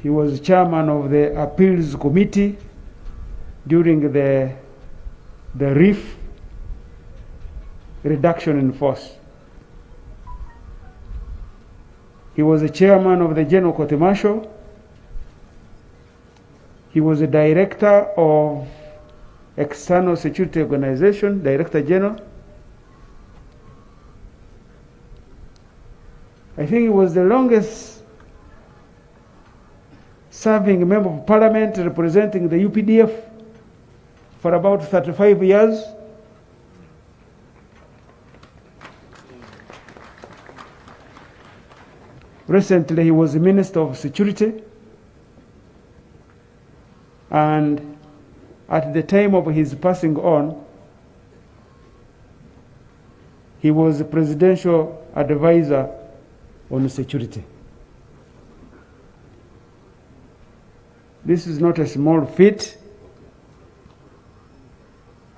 He was chairman of the Appeals Committee during the RIF, reduction in force. He was the chairman of the General Court Martial. He was a director of External Security Organization, Director General. I think he was the longest serving member of parliament representing the UPDF for about 35 years. Recently, he was the Minister of Security, and at the time of his passing on, he was the Presidential Advisor on Security. This is not a small feat.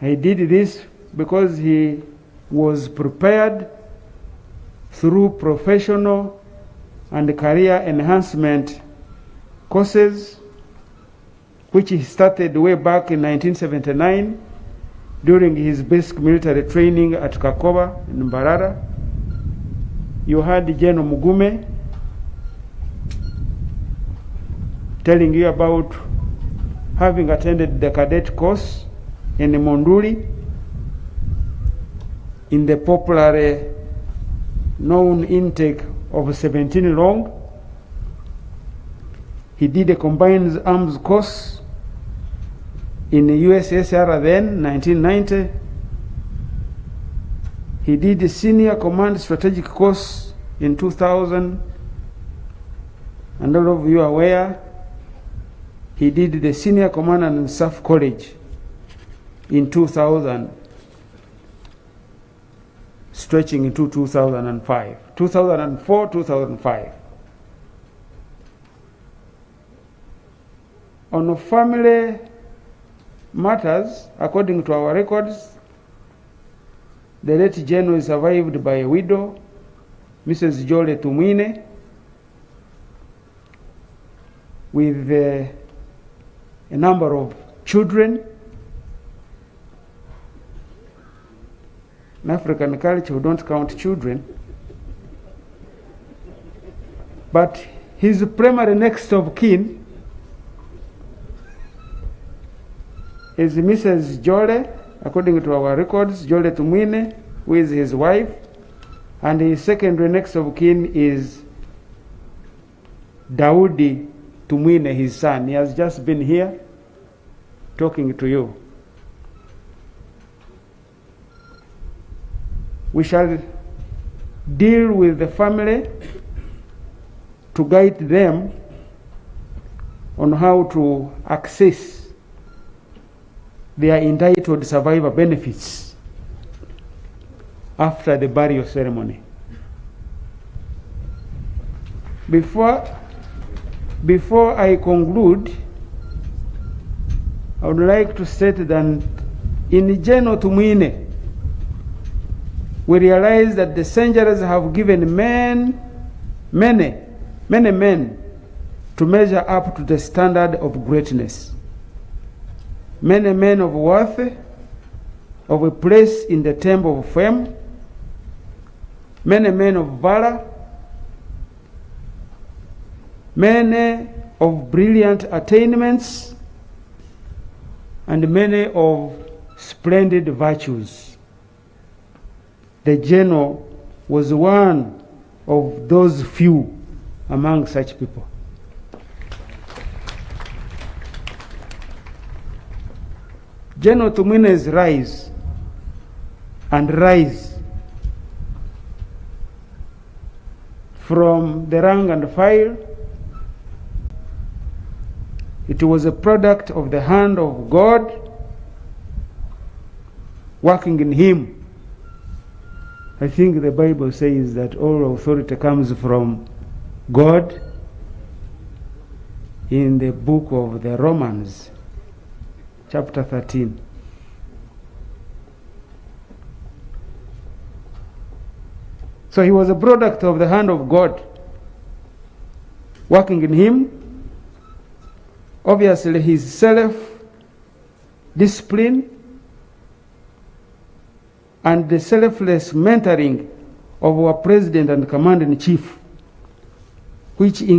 He did this because he was prepared through professional and career enhancement courses, which he started way back in 1979 during his basic military training at Kakoba in Mbarara. You had General Mugume telling you about having attended the cadet course in Monduli in the popular known intake of 17 long. He did a combined arms course in the USSR then, 1990. He did a senior command strategic course in 2000. And all of you are aware, he did the senior command and staff college in 2000, stretching into 2005, 2004, 2005. On family matters, according to our records, the late general is survived by a widow, Mrs. Jole Tumwine, with a number of children. In African culture, we don't count children. But his primary next of kin is Mrs. Jole, according to our records, Jole Tumwine, who is his wife, and his secondary next of kin is Daudi Tumwine, his son. He has just been here talking to you. We shall deal with the family to guide them on how to access their entitled survivor benefits after the burial ceremony. Before I conclude, I would like to state that in General Tumwine, we realize that the centuries have given many men to measure up to the standard of greatness. Many men of worth, of a place in the temple of fame, many men of valor, many of brilliant attainments, and many of splendid virtues. The general was one of those few among such people. General Tumwine's rise from the rank and file, it was a product of the hand of God working in him. I think the Bible says that all authority comes from God in the book of the Romans, chapter 13. So he was a product of the hand of God working in him. Obviously, his self-discipline and the selfless mentoring of our president and commander-in-chief, which was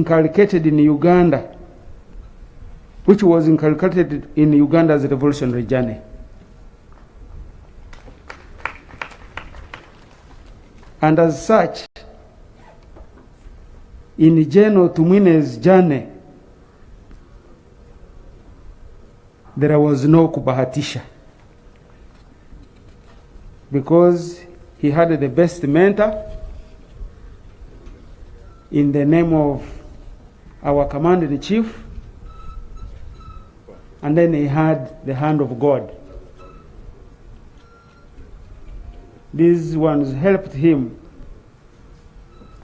inculcated in Uganda's revolutionary journey. And as such, in General Tumwine's journey, there was no kubahatisha, because he had the best mentor in the name of our commander-in-chief, and then he had the hand of God. These ones helped him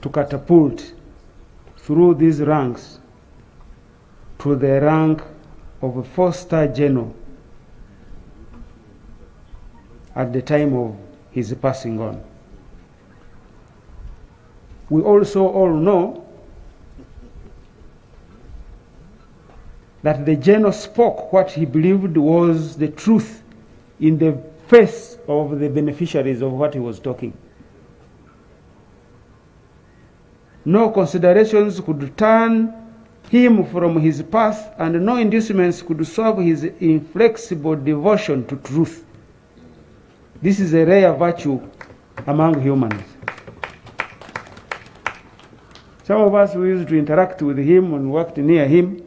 to catapult through these ranks to the rank of a 4-star general at the time of his passing on. We also all know that the general spoke what he believed was the truth in the face of the beneficiaries of what he was talking. No considerations could turn him from his path, and no inducements could solve his inflexible devotion to truth. This is a rare virtue among humans. Some of us who used to interact with him and worked near him,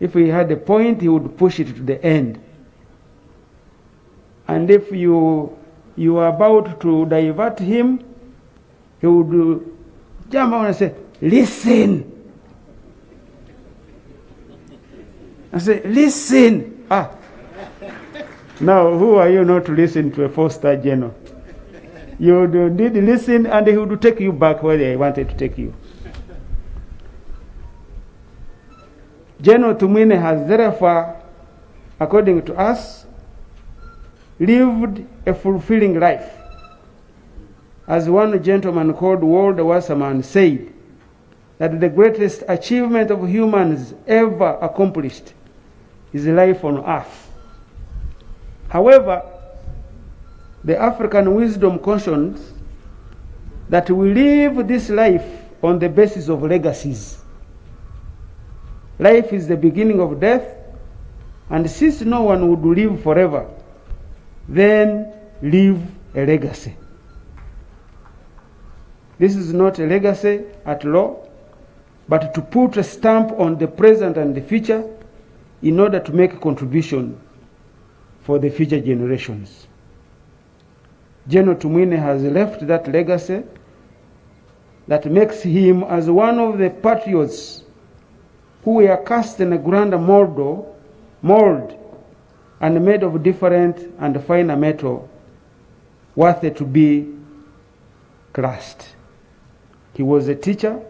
if he had a point, he would push it to the end. And if you are about to divert him, he would jump out and say, listen. I say, listen. Ah. Now, who are you not to listen to a four-star general? You need to listen, and he would take you back where they wanted to take you. General Tumwine has therefore, according to us, lived a fulfilling life. As one gentleman called Walter Wasserman said, that the greatest achievement of humans ever accomplished is life on earth. However, the African wisdom cautions that we live this life on the basis of legacies. Life is the beginning of death, and since no one would live forever, then leave a legacy. This is not a legacy at law, but to put a stamp on the present and the future in order to make a contribution for the future generations. General Tumwine has left that legacy that makes him as one of the patriots who were cast in a grand mold and made of different and finer metal, worthy to be classed. He was a teacher,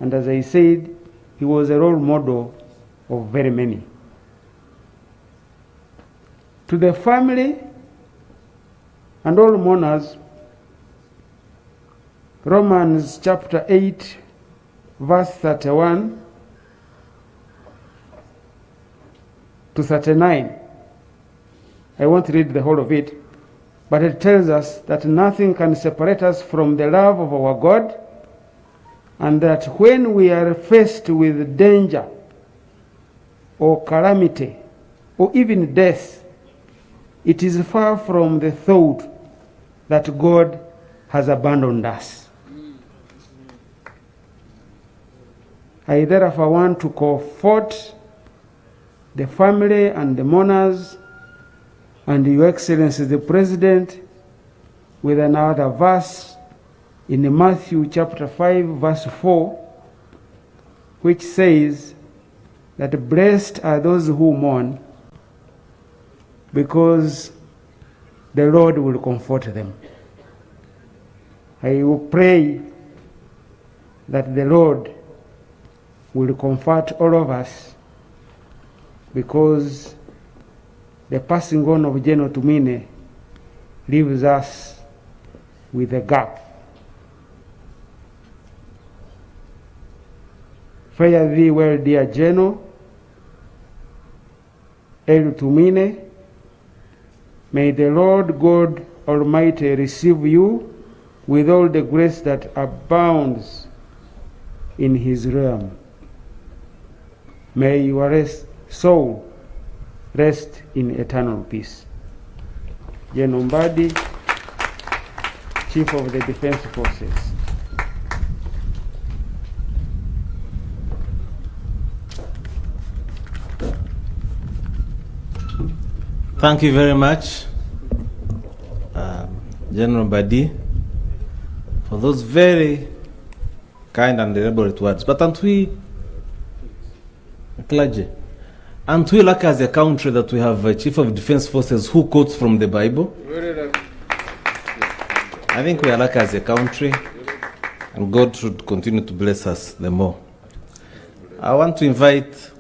and as I said, he was a role model of very many. To the family and all mourners, Romans chapter 8, verse 31 to 39. I won't read the whole of it, but it tells us that nothing can separate us from the love of our God, and that when we are faced with danger or calamity or even death, it is far from the thought that God has abandoned us. I therefore want to comfort the family and the mourners and Your Excellency the President with another verse in Matthew chapter 5 verse 4, which says that blessed are those who mourn, because the Lord will comfort them. I will pray that the Lord will comfort all of us, because the passing on of General Tumwine leaves us with a gap. Fare thee well, dear General Elly Tumwine. May the Lord God Almighty receive you with all the grace that abounds in His realm. May your soul rest in eternal peace. General Mbadi, Chief of the Defense Forces. Thank you very much, General Mbadi, for those very kind and elaborate words. But aren't we, clergy, aren't we lucky as a country that we have a Chief of Defense Forces who quotes from the Bible? I think we are lucky as a country, and God should continue to bless us the more. I want to invite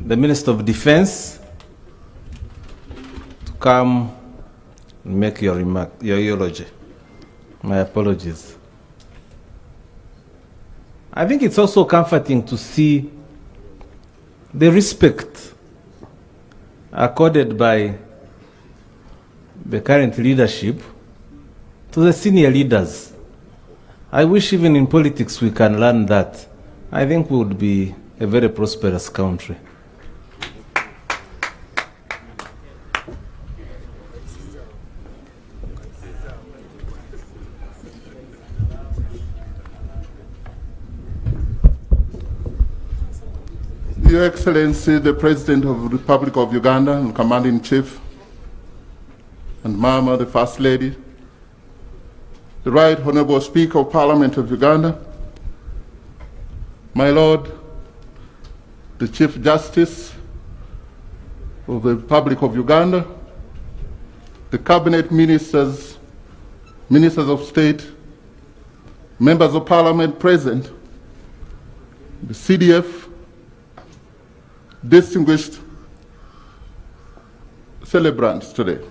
the Minister of Defense to come and make your remark, your eulogy. My apologies. I think it's also comforting to see the respect accorded by the current leadership to the senior leaders. I wish even in politics we can learn that. I think we would be a very prosperous country. Your Excellency, the President of the Republic of Uganda and Commander-in-Chief, and Mama, the First Lady, the Right Honorable Speaker of Parliament of Uganda, my Lord, the Chief Justice of the Republic of Uganda, the Cabinet Ministers, Ministers of State, Members of Parliament present, the CDF, distinguished celebrants today.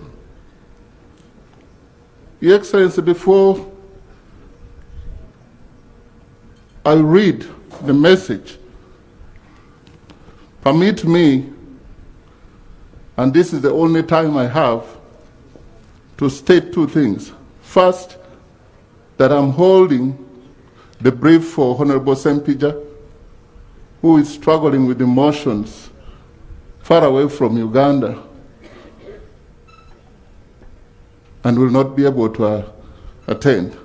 Your Excellency, before I read the message, permit me, and this is the only time I have, to state two things. First, that I'm holding the brief for Honorable Sempija, who is struggling with emotions far away from Uganda and will not be able to attend.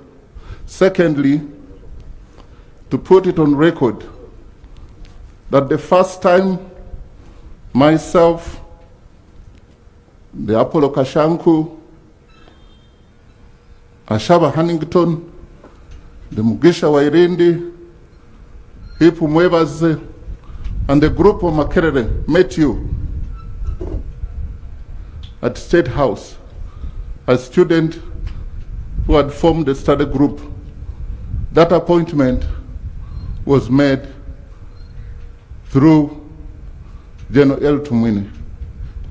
Secondly, to put it on record that the first time myself, the Apollo Kashanku, Ashaba Hannington, the Mugisha Wairindi, Hipu Mwebaze, and the group of Makerere met you at State House, a student who had formed a study group. That appointment was made through General Elly Tumwine.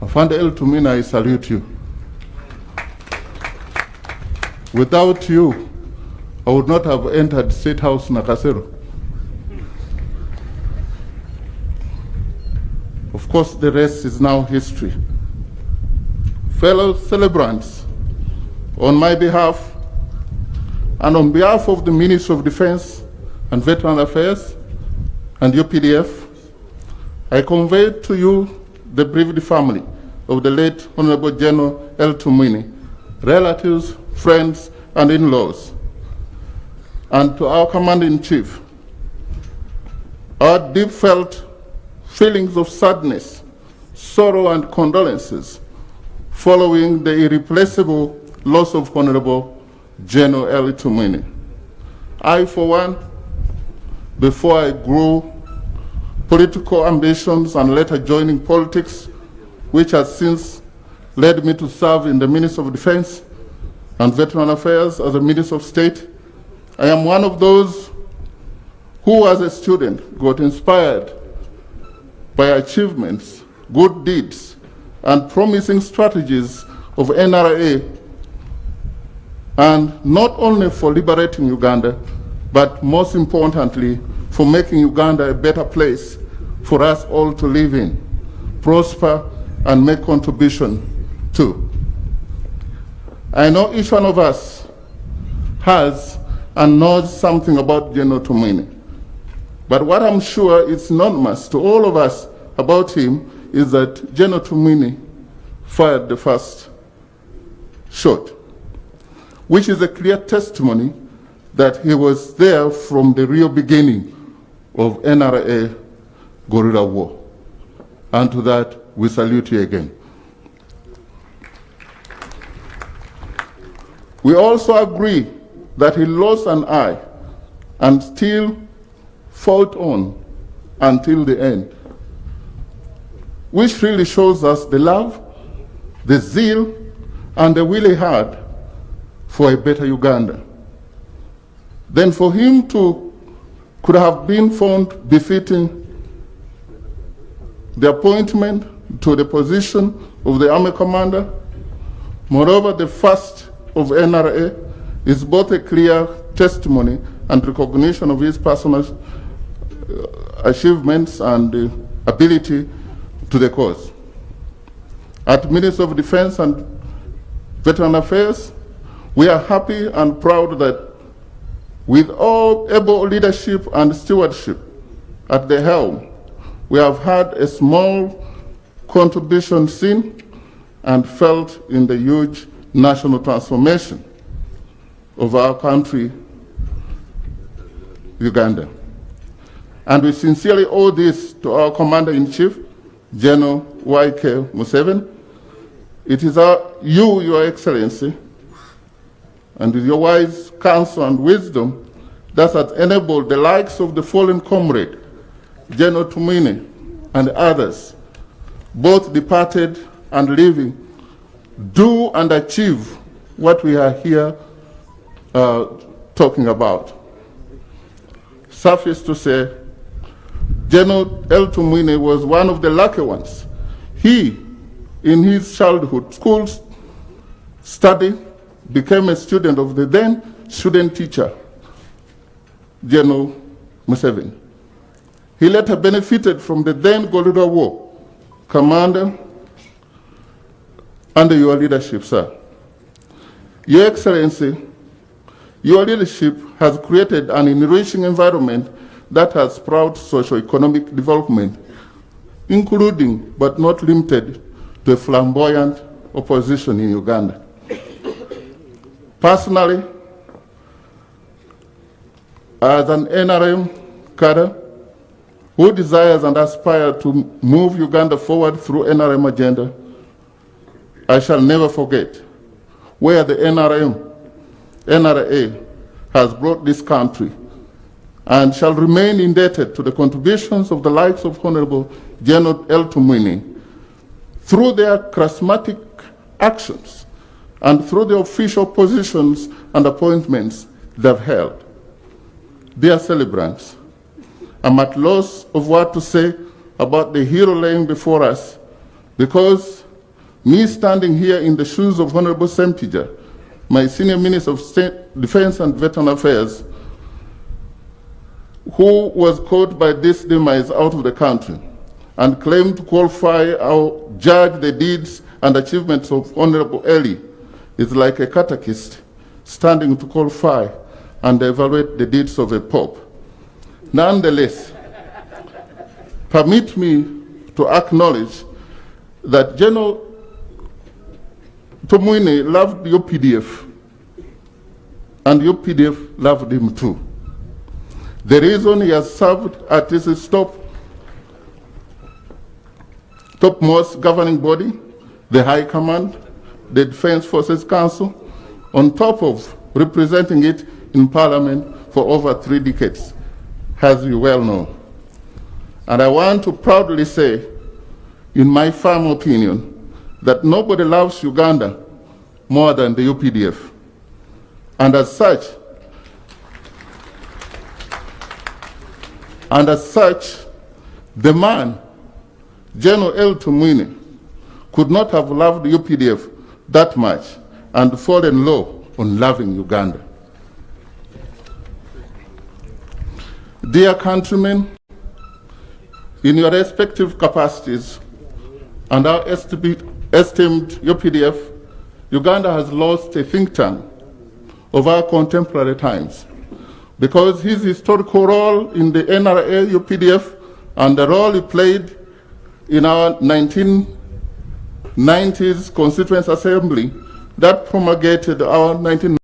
Afande Elly Tumwine, I salute you. Without you, I would not have entered State House Nakasero. Of course, the rest is now history. Fellow celebrants, on my behalf and on behalf of the Ministry of Defense and Veteran Affairs and UPDF, I convey to you the bereaved family of the late Honorable General Elly Tumwine, relatives, friends, and in-laws, and to our Commander-in-Chief, our deep-felt feelings of sadness, sorrow, and condolences following the irreplaceable loss of Honorable General Elly Tumwine. I, for one, before I grew political ambitions and later joining politics, which has since led me to serve in the Ministry of Defense and Veteran Affairs as a Minister of State, I am one of those who, as a student, got inspired by achievements, good deeds, and promising strategies of NRA, and not only for liberating Uganda, but most importantly, for making Uganda a better place for us all to live in, prosper, and make contribution to. I know each one of us has and knows something about General Tumwine. But what I'm sure is anonymous to all of us about him is that General Tumwine fired the first shot, which is a clear testimony that he was there from the real beginning of NRA guerrilla war. And to that, we salute you again. We also agree that he lost an eye and still fought on until the end, which really shows us the love, the zeal, and the will he had for a better Uganda. Then for him to could have been found befitting the appointment to the position of the Army Commander. Moreover, the first of NRA is both a clear testimony and recognition of his personal achievements and ability to the cause. At Ministry of Defense and Veteran Affairs, we are happy and proud that with all able leadership and stewardship at the helm, we have had a small contribution seen and felt in the huge national transformation of our country, Uganda. And we sincerely owe this to our Commander-in-Chief, General Y.K. Museveni. It is you, Your Excellency, and with your wise counsel and wisdom that has enabled the likes of the fallen comrade, General Tumwine, and others, both departed and living, do and achieve what we are here talking about. Suffice to say, General L. Tumwine was one of the lucky ones. He, in his childhood school study, became a student of the then student teacher, General Museveni. He later benefited from the then Kololo War, Commander, under your leadership, sir. Your Excellency, your leadership has created an enriching environment that has sprouted socio-economic development, including but not limited to a flamboyant opposition in Uganda. Personally, as an NRM cadre who desires and aspires to move Uganda forward through NRM agenda, I shall never forget where the NRA has brought this country, and shall remain indebted to the contributions of the likes of Honorable General L. Tumwine through their charismatic actions and through the official positions and appointments they've held. Dear celebrants, I'm at loss of what to say about the hero laying before us, because me standing here in the shoes of Honorable Sempija, my Senior Minister of State Defense and Veteran Affairs, who was caught by this demise out of the country and claimed to qualify or judge the deeds and achievements of Honorable Elly, is like a catechist standing to qualify and evaluate the deeds of a pope. Nonetheless, permit me to acknowledge that General Tumwine loved UPDF, and UPDF loved him too. The reason he has served at his topmost governing body, the High Command, the Defense Forces Council, on top of representing it in Parliament for over 3 decades, as you well know. And I want to proudly say, in my firm opinion, that nobody loves Uganda more than the UPDF. And as such, the man, General L. Tumwine, could not have loved the UPDF that much and fallen low on loving Uganda. Dear countrymen, in your respective capacities and our esteemed UPDF, Uganda has lost a think tank of our contemporary times, because his historical role in the NRA UPDF and the role he played in our 1990s Constituent Assembly that promulgated our 1990